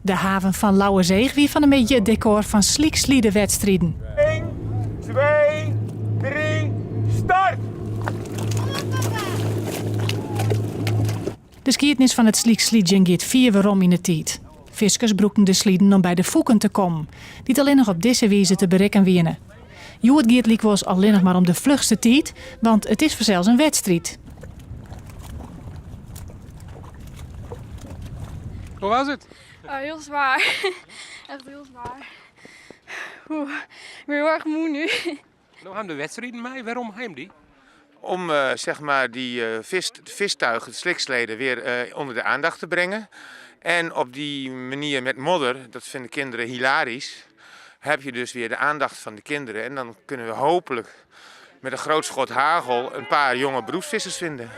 De haven van Lauwerzeeg wie van een beetje het decor van slieksliedenwedstrijden. 1, 2, 3, start! De skiertnis van het sliekslidjen gaat 4 weerom in de tijd. Fiskers broeken de slieden om bij de voeken te komen, die het alleen nog op deze wijze te bereiken winnen. Het gaat likwijls alleen nog maar om de vlugste tijd, want het is vanzelfs een wedstrijd. Hoe was het? Heel zwaar. Echt heel zwaar. Ik ben heel erg moe nu. Nou hebben de wedstrijden mee. Waarom heim die? Om zeg maar die vistuigen, de sliksleden, weer onder de aandacht te brengen. En op die manier met modder, dat vinden kinderen hilarisch, heb je dus weer de aandacht van de kinderen. En dan kunnen we hopelijk met een groot schot hagel een paar jonge beroepsvissers vinden.